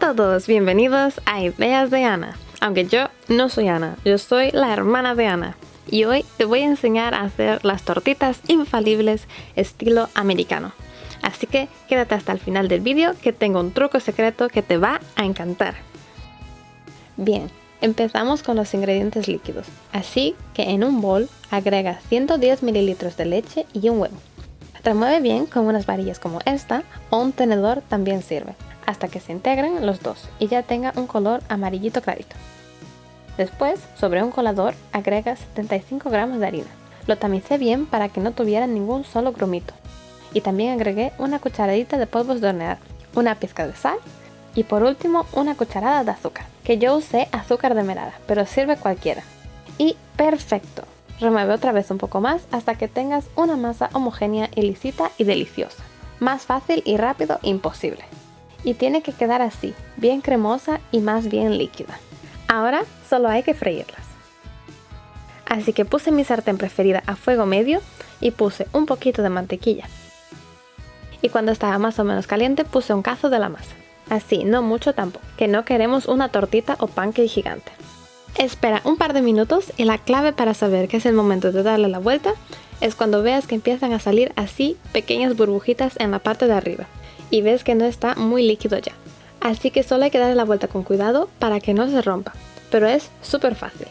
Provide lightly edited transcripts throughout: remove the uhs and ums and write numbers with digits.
todos, bienvenidos a Ideas de Ana. Aunque yo no soy Ana, yo soy la hermana de Ana. Y hoy te voy a enseñar a hacer las tortitas infalibles estilo americano. Así que quédate hasta el final del vídeo que tengo un truco secreto que te va a encantar. Bien, empezamos con los ingredientes líquidos. Así que en un bol agrega 110 ml de leche y un huevo. Remueve bien con unas varillas como esta o un tenedor también sirve, hasta que se integren los dos y ya tenga un color amarillito clarito. Después, sobre un colador, agrega 75 gramos de harina. Lo tamicé bien para que no tuviera ningún solo grumito. Y también agregué una cucharadita de polvos de hornear, una pizca de sal y por último una cucharada de azúcar, que yo usé azúcar demerara, pero sirve cualquiera. Y perfecto. Remueve otra vez un poco más hasta que tengas una masa homogénea y lisita y deliciosa. Más fácil y rápido imposible. Y tiene que quedar así, bien cremosa y más bien líquida. Ahora solo hay que freírlas. Así que puse mi sartén preferida a fuego medio y puse un poquito de mantequilla. Y cuando estaba más o menos caliente puse un cazo de la masa. Así, no mucho tampoco, que no queremos una tortita o pancake gigante. Espera un par de minutos y la clave para saber que es el momento de darle la vuelta es cuando veas que empiezan a salir así pequeñas burbujitas en la parte de arriba y ves que no está muy líquido ya. Así que solo hay que darle la vuelta con cuidado para que no se rompa, pero es súper fácil.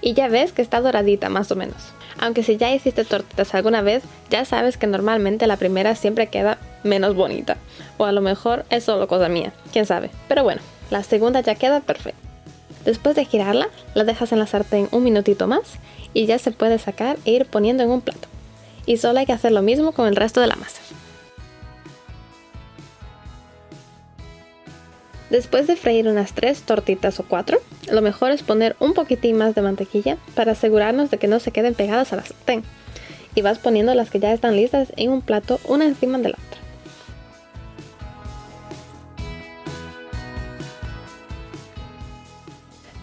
Y ya ves que está doradita más o menos. Aunque si ya hiciste tortitas alguna vez, ya sabes que normalmente la primera siempre queda menos bonita. O a lo mejor es solo cosa mía, quién sabe. Pero bueno, la segunda ya queda perfecta. Después de girarla, la dejas en la sartén un minutito más y ya se puede sacar e ir poniendo en un plato. Y solo hay que hacer lo mismo con el resto de la masa. Después de freír unas 3 tortitas o 4, lo mejor es poner un poquitín más de mantequilla para asegurarnos de que no se queden pegadas a la sartén. Y vas poniendo las que ya están listas en un plato una encima de la otra.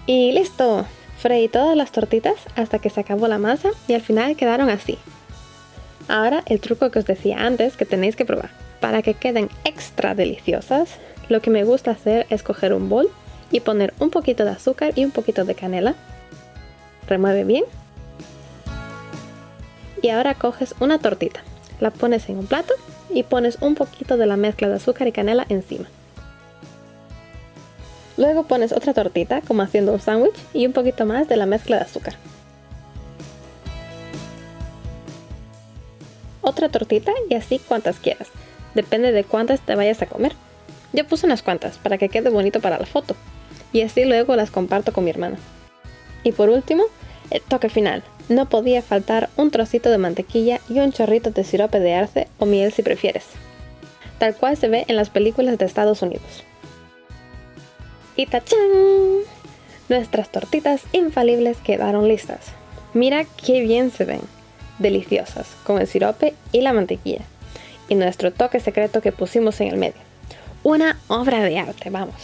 Y listo, freí todas las tortitas hasta que se acabó la masa y al final quedaron así. Ahora el truco que os decía antes que tenéis que probar. Para que queden extra deliciosas, lo que me gusta hacer es coger un bol y poner un poquito de azúcar y un poquito de canela. Remueve bien. Y ahora coges una tortita, la pones en un plato y pones un poquito de la mezcla de azúcar y canela encima. Luego pones otra tortita, como haciendo un sándwich, y un poquito más de la mezcla de azúcar. Otra tortita y así cuantas quieras. Depende de cuántas te vayas a comer. Yo puse unas cuantas para que quede bonito para la foto. Y así luego las comparto con mi hermana. Y por último, el toque final. No podía faltar un trocito de mantequilla y un chorrito de sirope de arce o miel si prefieres. Tal cual se ve en las películas de Estados Unidos. Y ¡tachán! Nuestras tortitas infalibles quedaron listas. Mira qué bien se ven. Deliciosas, con el sirope y la mantequilla. Y nuestro toque secreto que pusimos en el medio. Una obra de arte, vamos.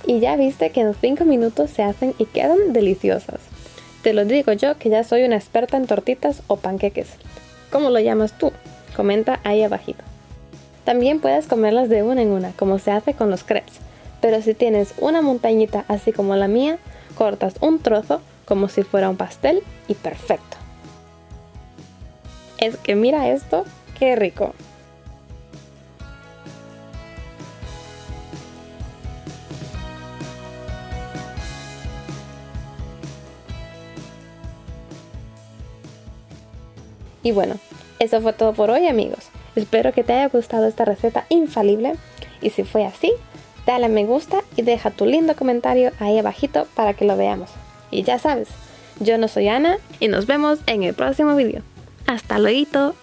Y ya viste que en 5 minutos se hacen y quedan deliciosas. Te lo digo yo que ya soy una experta en tortitas o panqueques. ¿Cómo lo llamas tú? Comenta ahí abajito. También puedes comerlas de una en una, como se hace con los crepes. Pero si tienes una montañita así como la mía, cortas un trozo como si fuera un pastel y perfecto. Es que mira esto, qué rico. Y bueno, eso fue todo por hoy, amigos. Espero que te haya gustado esta receta infalible y si fue así, dale a me gusta y deja tu lindo comentario ahí abajito para que lo veamos. Y ya sabes, yo no soy Ana y nos vemos en el próximo video. ¡Hasta luego!